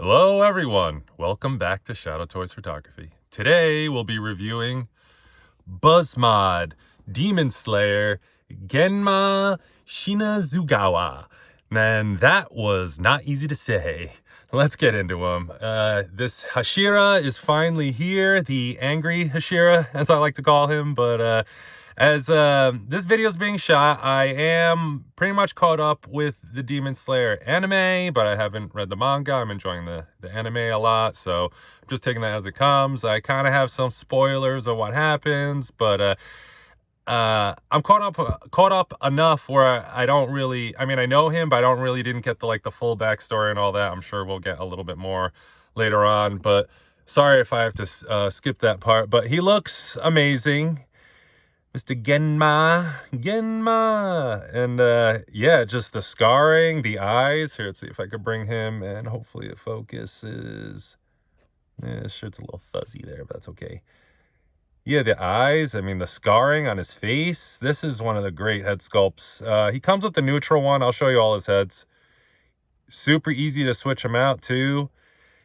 Hello everyone, welcome back to Shadowtoys Photography. Today we'll be reviewing Buzzmod Demon Slayer Shinazugawa. And that was not easy to say. Let's get into him. This Hashira is finally here, the angry Hashira, as I like to call him, but as this video is being shot, I am pretty much caught up with the Demon Slayer anime, but I haven't read the manga. I'm enjoying the anime a lot, so I'm just taking that as it comes. I kind of have some spoilers of what happens, but I'm caught up enough where I don't really, I mean, I know him, but I don't really didn't get the full backstory and all that. I'm sure we'll get a little bit more later on, but sorry if I have to skip that part. But he looks amazing. Mr. Genma. And yeah, just the scarring, the eyes. Here, let's see if I could bring him and hopefully it focuses. Yeah, this shirt's a little fuzzy there, but that's okay. Yeah, the eyes, I mean, the scarring on his face. This is one of the great head sculpts. He comes with the neutral one. I'll show you all his heads. Super easy to switch him out too.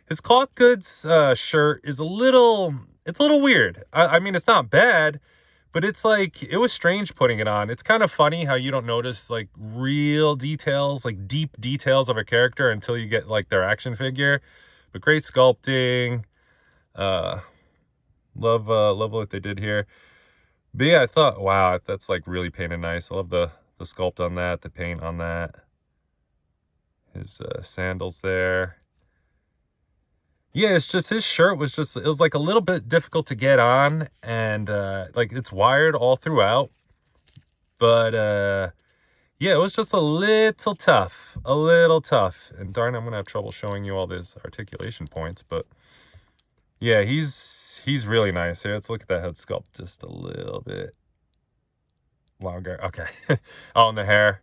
His cloth goods shirt is it's a little weird. I mean, it's not bad, but it's like, it was strange putting it on. It's kind of funny how you don't notice like real details, like deep details of a character until you get like their action figure. But great sculpting. Love what they did here. But yeah, I thought, wow, that's like really painted nice. I love the sculpt on that, the paint on that. His sandals there. Yeah, it's just his shirt was just, it was like a little bit difficult to get on, and like it's wired all throughout. But yeah, it was just a little tough. And darn, I'm gonna have trouble showing you all these articulation points, but yeah, he's really nice. Here, let's look at that head sculpt just a little bit longer. Okay. Oh, and the hair.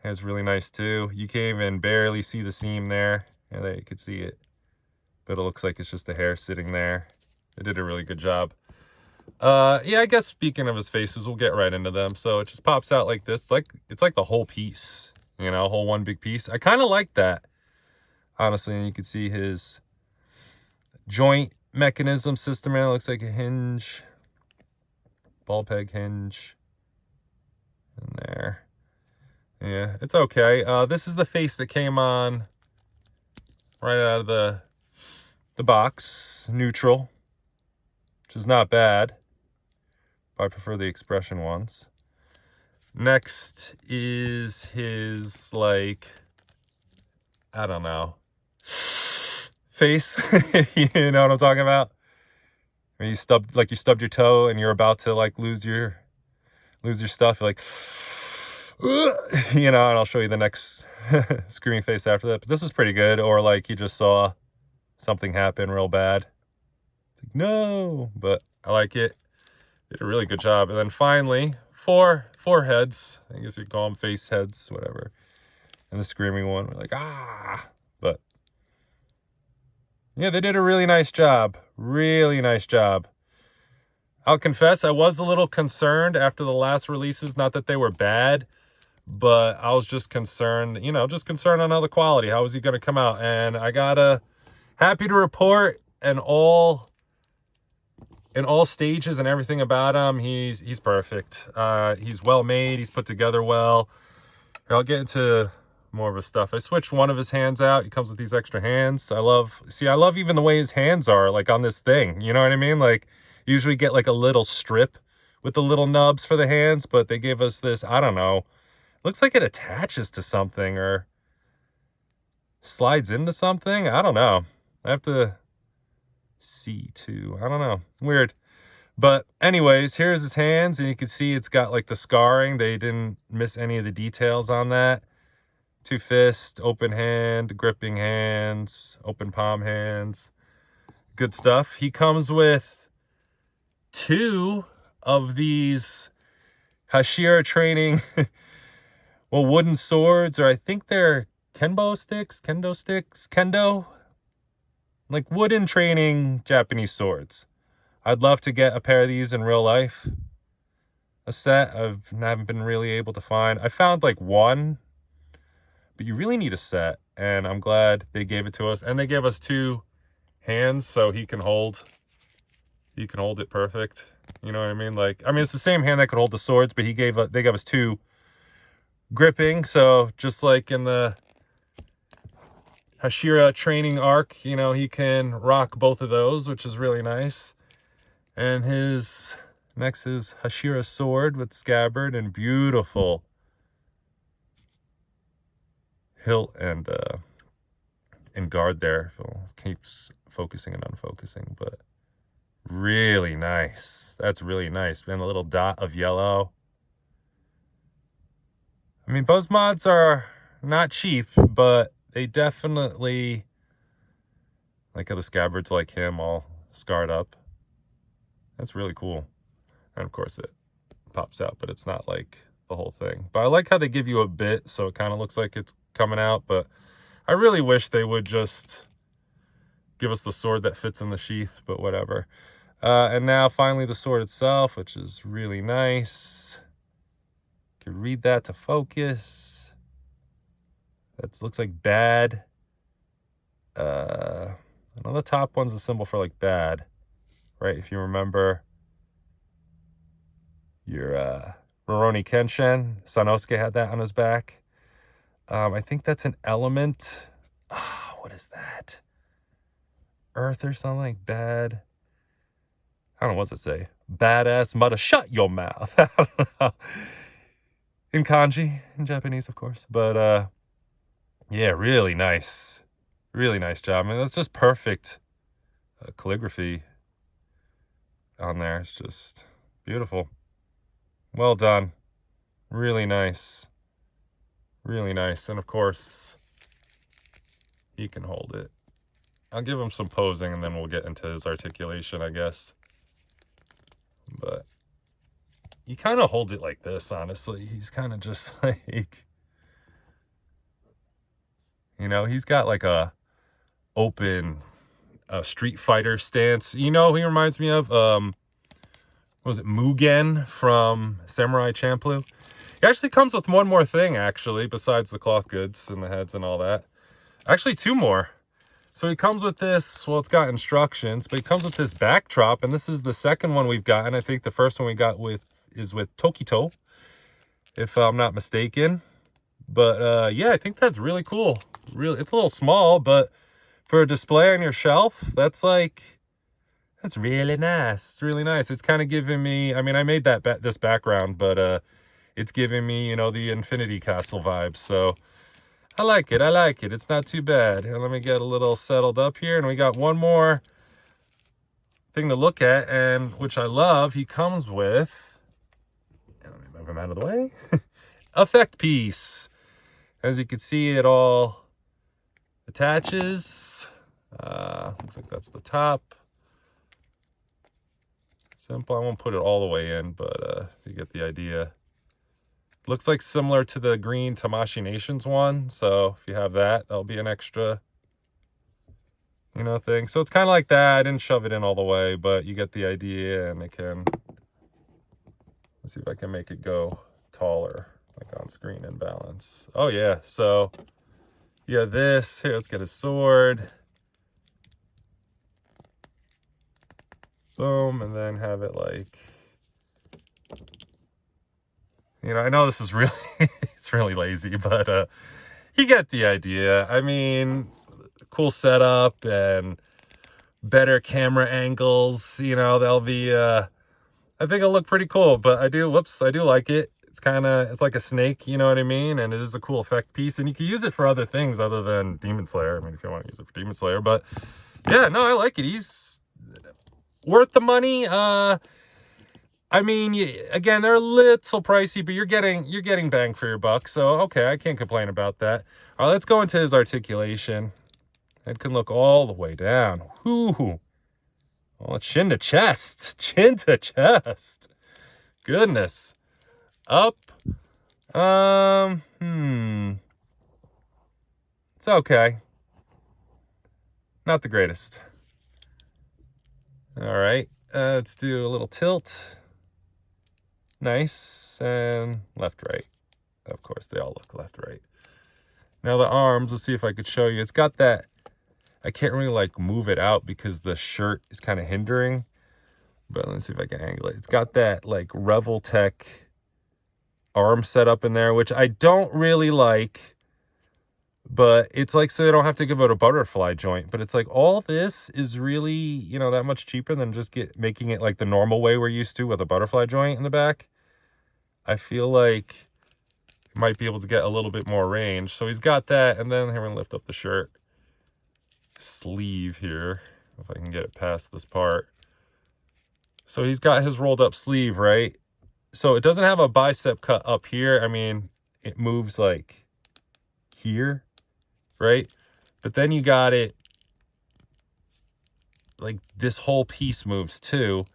Hair's really nice too. You can't even barely see the seam there. Yeah, there you can see it. But it looks like it's just the hair sitting there. They did a really good job. Yeah, I guess speaking of his faces, we'll get right into them. So it just pops out like this. It's like the whole piece, you know, whole one big piece. I kind of like that, honestly. And you can see his joint mechanism system. It looks like a hinge, ball peg hinge in there. Yeah, it's okay. This is the face that came on right out of the box, neutral, which is not bad, but I prefer the expression ones. Next is his, like, I don't know, face. You know what I'm talking about? When you stubbed your toe and you're about to like lose your stuff, you're like, you know, and I'll show you the next screaming face after that. But this is pretty good. Or like he just saw something happen real bad. It's like, no, but I like it. Did a really good job. And then finally, four heads. I guess you call them face heads, whatever. And the screaming one, we're like, ah. But yeah, they did a really nice job. Really nice job. I'll confess, I was a little concerned after the last releases. Not that they were bad, but I was just concerned, you know, just concerned on the quality. How is he going to come out? And I gotta, happy to report, in all stages and everything about him, he's perfect. He's well made. He's put together well. Here, I'll get into more of his stuff. I switched one of his hands out. He comes with these extra hands. I love even the way his hands are, like on this thing. You know what I mean? Like, usually get like a little strip with the little nubs for the hands, but they gave us this, I don't know. Looks like it attaches to something or slides into something. I don't know. I have to see too. I don't know. Weird. But anyways, here's his hands, and you can see it's got like the scarring. They didn't miss any of the details on that. 2 fists, open hand, gripping hands, open palm hands. Good stuff. He comes with 2 of these Hashira training well, wooden swords, or I think they're kendo sticks, like wooden training Japanese swords. I'd love to get a pair of these in real life. A set I haven't been really able to find. I found like one, but you really need a set. and I'm glad they gave it to us. And they gave us 2 hands, so he can hold it perfect. You know what I mean? Like, I mean, it's the same hand that could hold the swords, but they gave us 2 gripping. So just like in the Hashira training arc, you know, he can rock both of those, which is really nice. And his next is Hashira sword with scabbard and beautiful hilt and guard there. Keeps focusing and unfocusing, but really nice. That's really nice. And a little dot of yellow. I mean, Buzzmods are not cheap, but they definitely, like how the scabbard's like him, all scarred up. That's really cool. And of course it pops out, but it's not like the whole thing. But I like how they give you a bit, so it kind of looks like it's coming out, but I really wish they would just give us the sword that fits in the sheath, but whatever. And now finally the sword itself, which is really nice. You can read that to focus. That looks like bad. I know the top one's a symbol for like bad, right? If you remember your Rurouni Kenshin, Sanosuke had that on his back. I think that's an element. What is that? Earth or something like bad. I don't know, what's it say? Badass mother, shut your mouth. I don't know. In kanji, in Japanese, of course. But yeah, really nice. Really nice job. I mean, that's just perfect calligraphy on there. It's just beautiful. Well done. Really nice. Really nice. And of course, he can hold it. I'll give him some posing and then we'll get into his articulation, I guess. But he kind of holds it like this, honestly. He's kind of just like, you know, he's got like a open Street Fighter stance. You know, he reminds me of, what was it, Mugen from Samurai Champloo? He actually comes with one more thing, actually, besides the cloth goods and the heads and all that. Actually, 2 more. So he comes with this, well, it's got instructions, but he comes with this backdrop, and this is the second one we've gotten. I think the first one we got is with Tokito, if I'm not mistaken. But yeah, I think that's really cool. Really, it's a little small, but for a display on your shelf, that's really nice. It's really nice. It's kind of giving me, I mean, I made this background, but it's giving me, you know, the Infinity Castle vibes. So I like it. I like it. It's not too bad. Here, let me get a little settled up here. And we got one more thing to look at, and which I love. He comes with, let me move him out of the way, effect piece. As you can see, it all attaches. Looks like that's the top. Simple. I won't put it all the way in, but you get the idea. Looks like similar to the green Tamashii Nations one. So if you have that, that'll be an extra, you know, thing. So it's kind of like that. I didn't shove it in all the way, but you get the idea. And it can, let's see if I can make it go taller, like on screen and balance. Oh yeah. So yeah, this here, let's get a sword. Boom. And then have it like, you know, I know this is really, it's really lazy, but you get the idea. I mean, cool setup and better camera angles, you know, they'll be, I think it'll look pretty cool, but I do like it. It's like a snake, you know what I mean? And it is a cool effect piece, and you can use it for other things other than Demon Slayer. I mean, if you want to use it for Demon Slayer, but yeah, no, I like it. He's worth the money. I mean, again, they're a little pricey, but you're getting bang for your buck. So, okay, I can't complain about that. All right, let's go into his articulation. It can look all the way down. Whoo! Oh, chin to chest. Chin to chest. Goodness. Up. It's okay. Not the greatest. All right, let's do a little tilt. Nice. And left, right. Of course, they all look left, right. Now the arms, let's see if I could show you. It's got that, I can't really like move it out because the shirt is kind of hindering, but let's see if I can angle it. It's got that like Reveltech arm setup in there, which I don't really like, but it's like, so they don't have to give it a butterfly joint. But it's like, all this is really, you know, that much cheaper than just making it like the normal way we're used to with a butterfly joint in the back. I feel like might be able to get a little bit more range. So he's got that, and then here, we're gonna lift up the shirt sleeve here, if I can get it past this part. So he's got his rolled up sleeve, right? So it doesn't have a bicep cut up here. I mean, it moves like here, right? But then you got it like this whole piece moves too,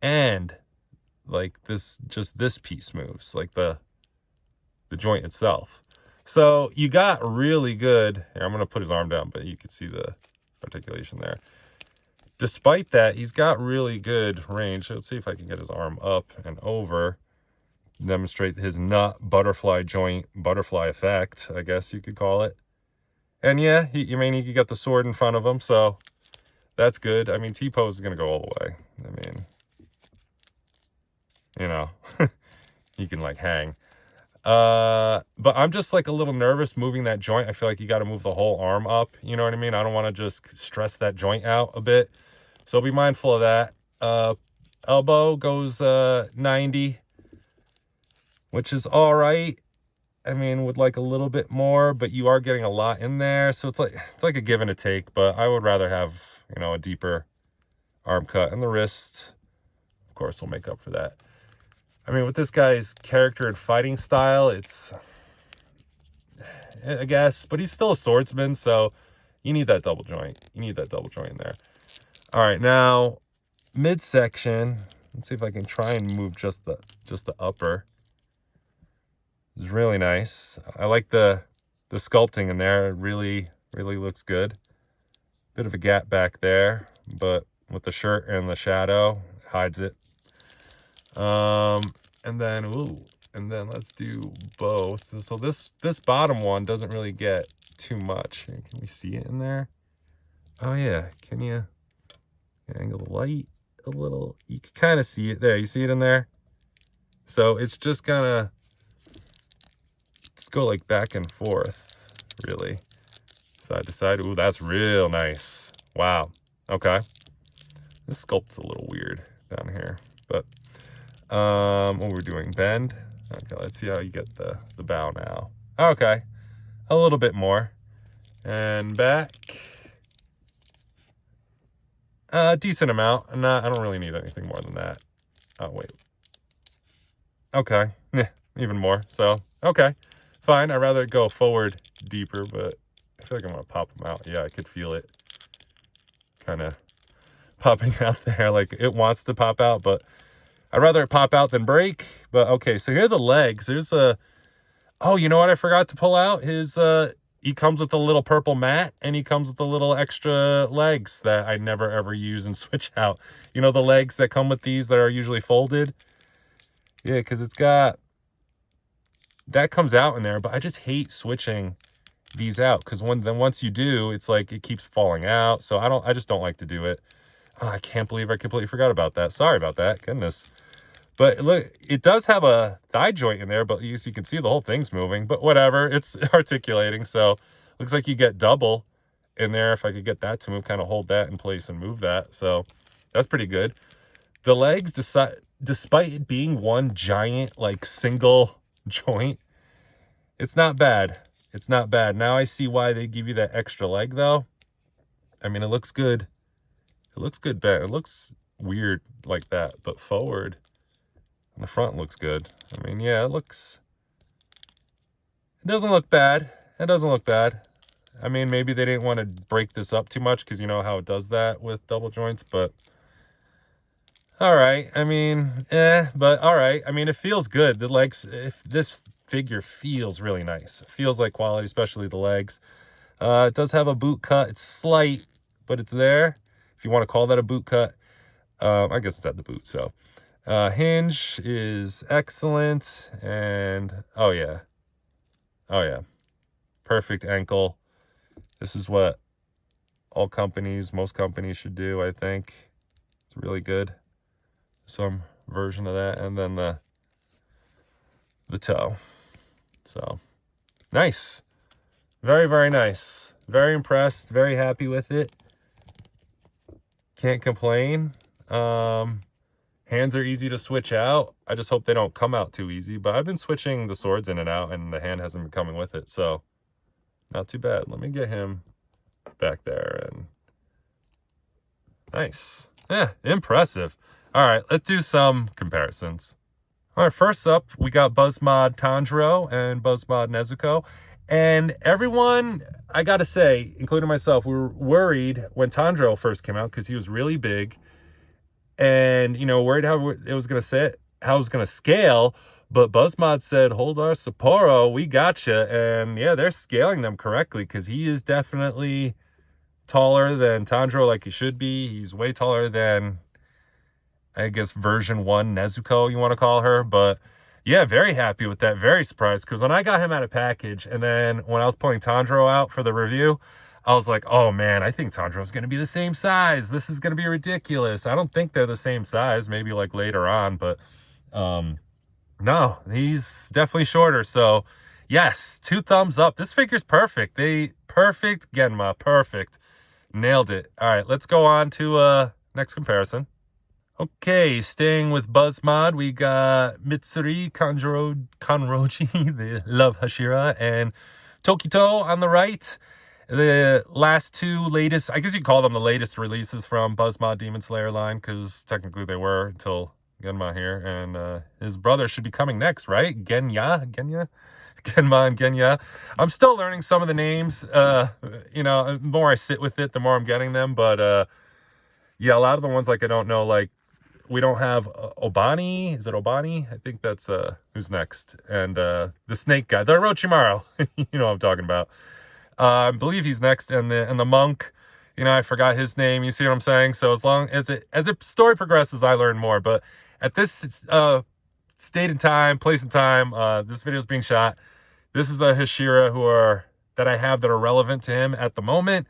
and like this, just this piece moves, like the joint itself. So you got really good, here, I'm going to put his arm down, but you can see the articulation there. Despite that, he's got really good range. Let's see if I can get his arm up and over, demonstrate his nut butterfly joint, butterfly effect, I guess you could call it. And yeah, he got the sword in front of him, so that's good. I mean, T-pose is going to go all the way. I mean, you know, he can like hang. But I'm just like a little nervous moving that joint. I feel like you got to move the whole arm up. You know what I mean? I don't want to just stress that joint out a bit. So be mindful of that. Elbow goes 90, which is all right. I mean, would like a little bit more, but you are getting a lot in there. So it's like a give and a take, but I would rather have, you know, a deeper arm cut. And the wrist, of course, will make up for that. I mean, with this guy's character and fighting style, it's, I guess, but he's still a swordsman, so you need that double joint. You need that double joint in there. All right, now midsection. Let's see if I can try and move just the upper. It's really nice. I like the sculpting in there. It really looks good. Bit of a gap back there, but with the shirt and the shadow, hides it. And then let's do both. So this bottom one doesn't really get too much. Can we see it in there? Oh yeah, can you angle the light a little? You can kind of see it there. You see it in there? So it's just gonna go like back and forth, really, side to side. Ooh, that's real nice. Wow. Okay. This sculpt's a little weird down here, but what we're doing, bend. Okay, let's see how you get the bow now. Okay, a little bit more, and back. Decent amount. I don't really need anything more than that. Oh wait. Okay, yeah, even more. So okay, fine. I'd rather go forward deeper, but I feel like I'm gonna pop them out. Yeah, I could feel it kind of popping out there, like it wants to pop out, but I'd rather it pop out than break. But okay, so here are the legs. There's oh, you know what I forgot to pull out? He comes with a little purple mat, and he comes with the little extra legs that I never ever use and switch out. You know, the legs that come with these that are usually folded? Yeah, because it's got, that comes out in there, but I just hate switching these out, because once you do, it's like it keeps falling out. So I just don't like to do it. Oh, I can't believe I completely forgot about that. Sorry about that. Goodness. But look, it does have a thigh joint in there, but as you can see, the whole thing's moving. But whatever, it's articulating. So looks like you get double in there. If I could get that to move, kind of hold that in place and move that. So that's pretty good. The legs, despite it being one giant, like single joint, it's not bad. It's not bad. Now I see why they give you that extra leg, though. I mean, it looks good. It looks good bent. It looks weird like that, but forward and the front looks good. I mean, yeah, it doesn't look bad. It doesn't look bad. I mean, maybe they didn't want to break this up too much, because you know how it does that with double joints, but all right. I mean, but all right. I mean, it feels good. The legs, this figure feels really nice. It feels like quality, especially the legs. It does have a boot cut. It's slight, but it's there. If you want to call that a boot cut, I guess it's at the boot. So hinge is excellent. And oh yeah, perfect ankle. This is what all companies, most companies should do, I think. It's really good. Some version of that. And then the toe. So, nice. Very, very nice. Very impressed. Very happy with it. Can't complain. Hands are easy to switch out. I just hope they don't come out too easy. But I've been switching the swords in and out, and the hand hasn't been coming with it. So, not too bad. Let me get him back there. And nice. Yeah, impressive. All right, let's do some comparisons. All right, first up, we got Buzzmod Tanjiro and Buzzmod Nezuko. And everyone, I gotta say, including myself, we were worried when Tanjiro first came out because he was really big. And, you know, worried how it was gonna sit, how it was gonna scale. But Buzzmod said, hold our Sapporo, we gotcha. And yeah, they're scaling them correctly because he is definitely taller than Tanjiro like he should be. He's way taller than, I guess, version 1 Nezuko, you want to call her. But yeah, very happy with that. Very surprised because when I got him out of package and then when I was pulling Tanjiro out for the review, I was like, oh man, I think Tanjiro's going to be the same size. This is going to be ridiculous. I don't think they're the same size, maybe like later on, but no, he's definitely shorter. So yes, 2 thumbs up. This figure's perfect. Perfect Genma, perfect. Nailed it. All right, let's go on to next comparison. Okay, staying with Buzzmod, we got Mitsuri Kanroji, the Love Hashira, and Tokito on the right. The last 2 latest, I guess you call them the latest releases from Buzzmod Demon Slayer line, because technically they were until Genma here. And his brother should be coming next, right? Genma and Genya. I'm still learning some of the names. You know, the more I sit with it, the more I'm getting them. But yeah, a lot of the ones like I don't know, like we don't have Obani. Is it Obani? I think that's who's next. And the snake guy, the Orochimaru. You know what I'm talking about. I believe he's next. And the monk, you know, I forgot his name. You see what I'm saying? So as long as the story progresses, I learn more. But at this state and time, place and time, this video is being shot. This is the Hashira that I have that are relevant to him at the moment.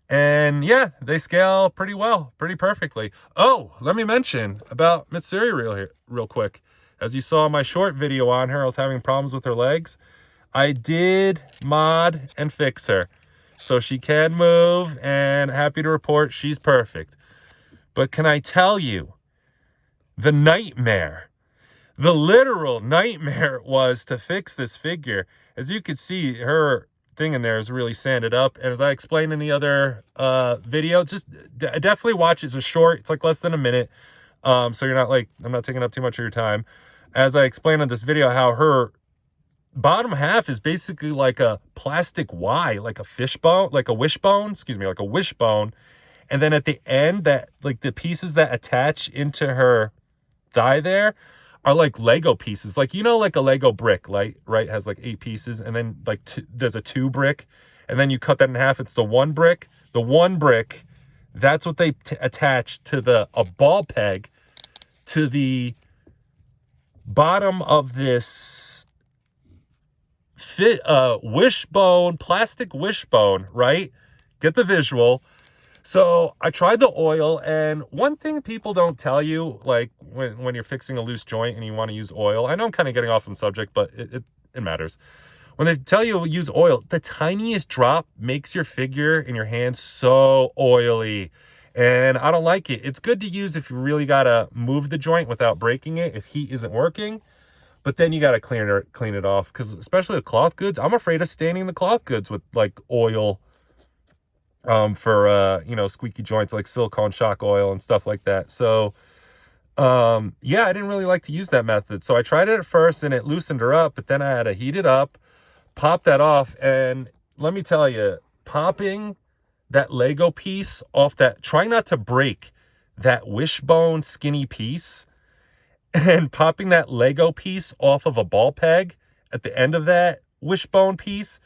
And yeah, they scale pretty well, pretty perfectly. Oh, let me mention about Mitsuri real quick. As you saw my short video on her, I was having problems with her legs. I did mod and fix her. So she can move, and happy to report she's perfect. But can I tell you, the nightmare, the literal nightmare was to fix this figure. As you can see, her thing in there is really sanded up. And as I explained in the other video, just definitely watch it. It's a short, it's like less than a minute. So you're not like, I'm not taking up too much of your time. As I explained in this video, how her bottom half is basically like a plastic Y, like a fishbone, like a wishbone, like a wishbone. And then at the end, that like the pieces that attach into her thigh there are like Lego pieces. Like, you know, like a Lego brick, like, right, has like 8 pieces. And then like there's a 2 brick. And then you cut that in half. It's the 1 brick. The 1 brick, that's what they attach to a ball peg to the bottom of this wishbone, plastic wishbone, right? Get the visual. So I tried the oil, and one thing people don't tell you, like when you're fixing a loose joint and you want to use oil, I know I'm kind of getting off on subject, but it matters. When they tell you use oil, the tiniest drop makes your figure in your hand so oily, and I don't like it. It's good to use if you really gotta move the joint without breaking it, if heat isn't working. But then you gotta clean it off, because especially with cloth goods, I'm afraid of staining the cloth goods with like oil. For you know, squeaky joints like silicone shock oil and stuff like that. So yeah, I didn't really like to use that method. So I tried it at first and it loosened her up, but then I had to heat it up, pop that off, and let me tell you, popping that Lego piece off that, try not to break that wishbone skinny piece, and popping that Lego piece off of a ball peg at the end of that wishbone piece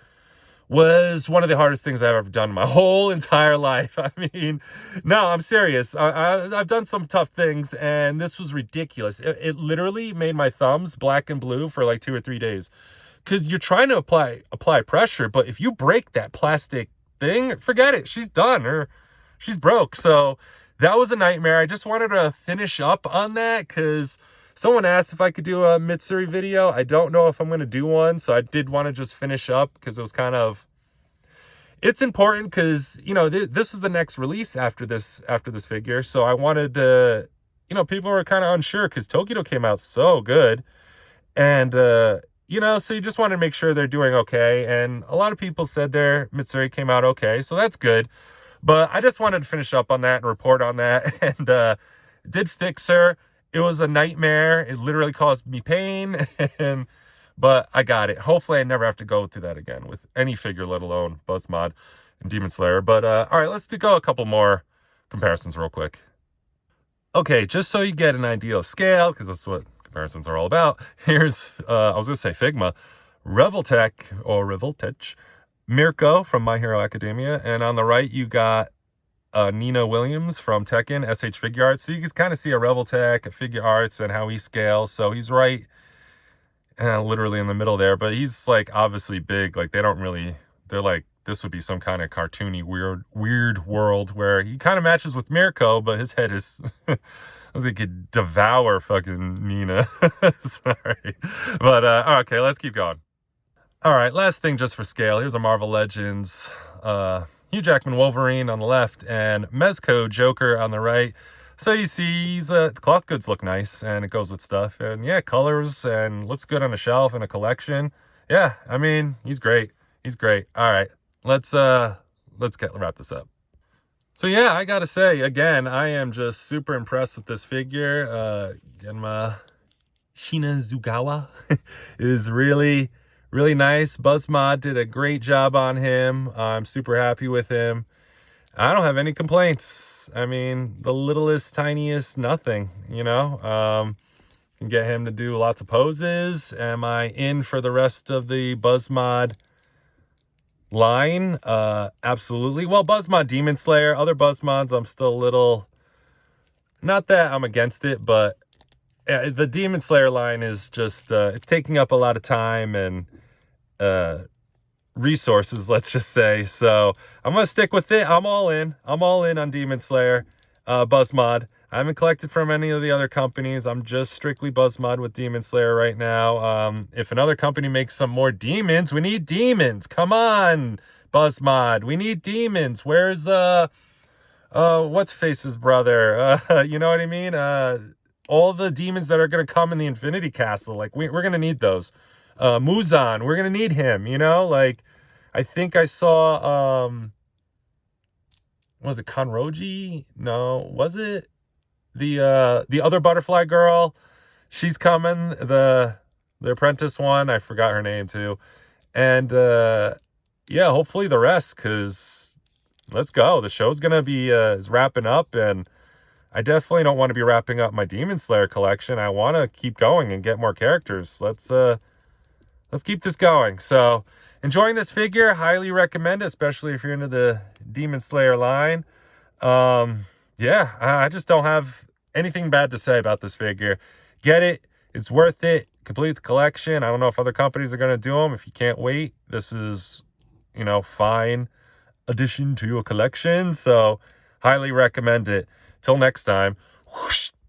was one of the hardest things I've ever done in my whole entire life. I mean, no, I'm serious. I've done some tough things, and this was ridiculous. It literally made my thumbs black and blue for like 2 or 3 days. because you're trying to apply pressure, but if you break that plastic thing, forget it. She's done, or she's broke. So that was a nightmare. I just wanted to finish up on that because someone asked if I could do a Mitsuri video. I don't know if I'm going to do one, so I did want to just finish up because it was kind of, it's important because, you know, this is the next release after this figure. So I wanted to, you know, people were kind of unsure because Tokido came out so good. And, you know, so you just want to make sure they're doing okay. And a lot of people said their Mitsuri came out okay, so that's good. But I just wanted to finish up on that and report on that. And did fix her. It was a nightmare. It literally caused me pain. But I got it. Hopefully I never have to go through that again with any figure, let alone Buzzmod and Demon Slayer. But all right, let's go a couple more comparisons real quick. Okay, just so you get an idea of scale, because that's what comparisons are all about. Here's, I was going to say Figma, Revoltech, or Revoltech, Mirko from My Hero Academia. And on the right, you got Nina Williams from Tekken, SH Figure Arts. So you can kind of see a Revoltech, a Figure Arts, and how he scales. So he's right literally in the middle there. But he's like obviously big. Like they don't really, they're like, this would be some kind of cartoony, weird world where he kind of matches with Mirko, but his head is... I was like, could devour fucking Nina. Sorry. But, okay, let's keep going. All right, last thing just for scale. Here's a Marvel Legends. Hugh Jackman Wolverine on the left and Mezco Joker on the right. So you see, he's, the cloth goods look nice and it goes with stuff. And yeah, colors and looks good on a shelf in a collection. Yeah, I mean, he's great. He's great. All right, let's wrap this up. So yeah, I gotta say, again, I am just super impressed with this figure. Genma Shinazugawa is really, really nice. Buzzmod did a great job on him. I'm super happy with him. I don't have any complaints. I mean, the littlest, tiniest, nothing, you know? Can get him to do lots of poses. Am I in for the rest of the Buzzmod line? Absolutely. Well, Buzzmod Demon Slayer, other Buzzmods, I'm still a little, not that I'm against it, but the Demon Slayer line is just it's taking up a lot of time and resources, let's just say. So I'm gonna stick with it. I'm all in on Demon Slayer. Buzzmod, I haven't collected from any of the other companies. I'm just strictly Buzzmod with Demon Slayer right now. If another company makes some more demons, we need demons. Come on, Buzzmod, we need demons. Where's what's Face's brother? You know what I mean? All the demons that are gonna come in the Infinity Castle, like we're gonna need those. Muzan, we're gonna need him, you know? Like, I think I saw was it Kanroji? No, was it the other butterfly girl? She's coming, the apprentice one. I forgot her name too. And yeah, hopefully the rest, because let's go. The show's gonna be is wrapping up, and I definitely don't want to be wrapping up my Demon Slayer collection. I want to keep going and get more characters. Let's keep this going. So enjoying this figure, highly recommend it, especially if you're into the Demon Slayer line. Yeah, I just don't have anything bad to say about this figure. Get it. It's worth it. Complete the collection. I don't know if other companies are going to do them. If you can't wait, this is, you know, fine addition to your collection. So highly recommend it. Till next time. Whoosh.